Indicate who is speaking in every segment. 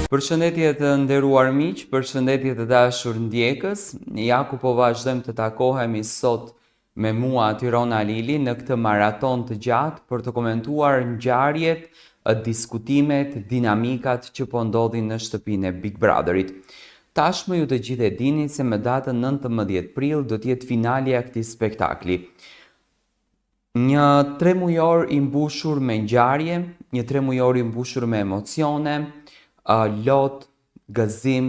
Speaker 1: Përshëndetje të nderuar miq, përshëndetje të dashur ndjekës. Ja ku po vazhdojmë të takohemi sot me mua Tirona Lili në këtë maraton të gjatë për të komentuar ngjarjet, diskutimet, dinamikat që po ndodhin në shtëpinë e Big Brotherit. Tashmë ju të gjithë e dini se më datën 19 prill do të jetë finalja e këtij spektakli. Një 3 mujor i mbushur me ngjarje, një 3 mujor i mbushur me emocione, lot, gëzim,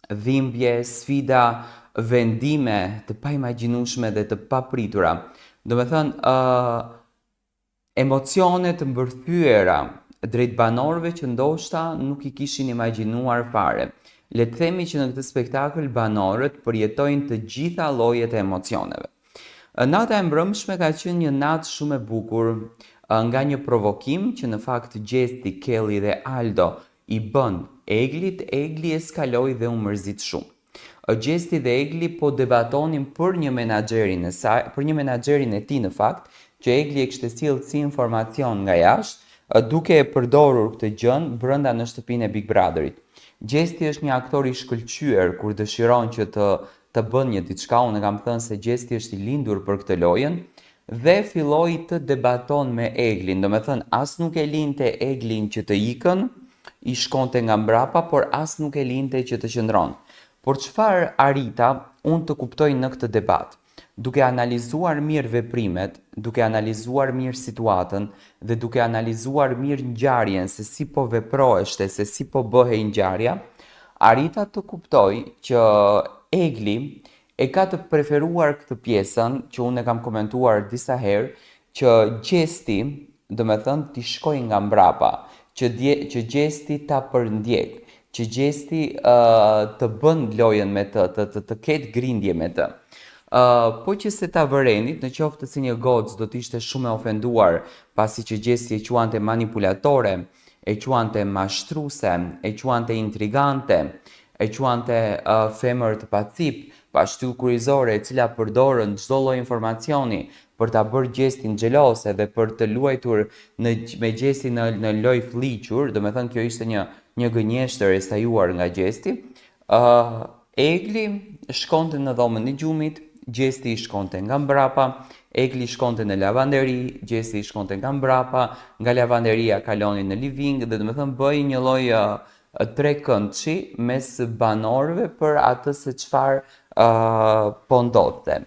Speaker 1: dhimbje, sfida, vendime të paimagjinueshme dhe të papritura. Do me thënë, emocione të mbërthyera drejt banorëve që ndoshta nuk i kishin imagjinuar fare. Le të themi që në këtë spektakël banorët përjetojnë të gjitha llojet e emocioneve. Nata e mbrëmshme ka qenë një natë shumë e bukur, nga një provokim që në fakt Gjesti, Kelly dhe Aldo i bën Eglit, Egli eskaloi dhe u mërzit shumë. Gjesti dhe Egli po debatonin për një menaxherin e saj, për një menaxherin e tij në fakt, që Egli e kishte sjellë si informacion nga jashtë, duke e përdorur këtë gjën brenda në shtëpinë e Big Brotherit. Gjesti është një aktor i shkëlqyer kur dëshiron që të bën një diçka, unë kam thënë se Gjesti është i lindur për këtë lojën, dhe filloi të debaton me Eglin, do me thënë as nuk e linte Eglin që të ikën, i shkonte nga mbrapa, por as nuk e linte që të qëndron. Por çfarë arrita unë të kuptoj në këtë debat? Duke analizuar mirë veprimet, duke analizuar mirë situatën dhe duke analizuar mirë ngjarjen se si po veproheshte, se si po bëhej ngjarja, arrita të kuptoj që Egli e ka të preferuar këtë pjesën që unë e kam komentuar disa herë, që Gjesti, do me thënë, t'i shkoj nga mbrapa, që Gjesti ta përndjek, që Gjesti të bën lojën me të ketë grindje me të. Po që se ta vërenit, në qoftë si një gocë do t'ishte shumë e ofenduar pasi që Gjesti e quante manipulatore, e quante mashtruese, e quante intrigante, e quante femër të pacip, pashtyll kurizore e cila përdorën çdo lloj informacioni për ta bërë Gjestin xhelose dhe për të luajtur me Gjestin në lojë fliqur, do me thënë kjo ishte një gënjeshtër e stajuar nga Gjesti. Egli shkonte në dhomën e gjumit, Gjesti shkonte nga mbrapa, Egli shkonte në lavanderi, Gjesti shkonte nga mbrapa, nga lavanderia kalonin në living dhe do me thënë bëj një lloj trekëndshi mes banorëve për atë se çfarë po ndodhte.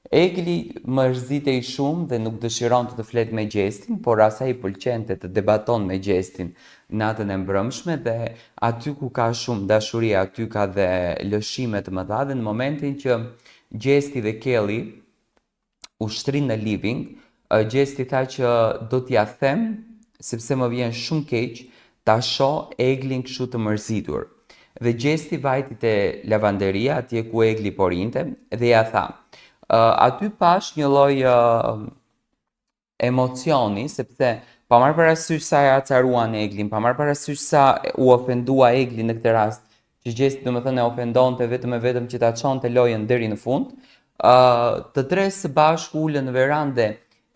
Speaker 1: Egli mërzitej shumë dhe nuk dëshiron të flet me Gjestin, por asaj i pëlqente të debaton me Gjestin natën e mbrëmshme dhe aty ku ka shumë dashuri, aty ka dhe lëshime të mëdha dhe në momentin që Gjesti dhe Kelly u shtrin në living, Gjesti tha që do t'ja them, sepse më vjen shumë keq ta shoh Eglin kështu të mërzitur. Dhe Gjesti vajti te lavanderia, atje ku Egli po rinte, dhe ja tha. Aty pash një lloj emocioni, sepse pa marrë parasysh sa e acaruan Eglin, pa marrë parasysh sa u ofendua Egli në këtë rast, që Gjesti do me thënë e ofendonte vetëm e vetëm që ta çonte lojën deri në fund, të tre së bashku ulën në verande.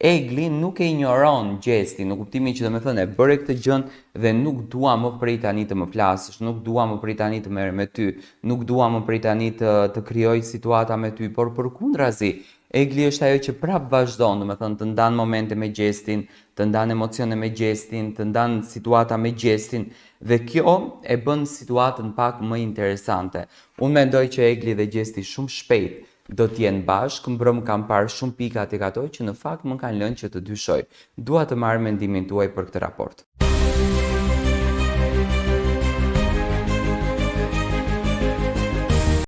Speaker 1: Egli nuk e ignoron Gjestin, në kuptimin që do me thënë e bëre këtë gjën dhe nuk dua më prej tani të më flasësh, nuk dua më prej tani të merrem me ty, nuk dua më prej tani të krijoj situata me ty, por përkundrazi, Egli është ajo që prap vazhdon, do me thënë të ndan momente me Gjestin, të ndan emocione me Gjestin, të ndan situata me Gjestin dhe kjo e bën situatën pak më interesante. Unë mendoj që Egli dhe Gjesti shumë shpejt do t'jenë bashkë, mbrëm kam parë shumë pika tek ato që në fakt më kanë lënë që të dyshoj. Dua të marr mendimin tuaj për këtë raport.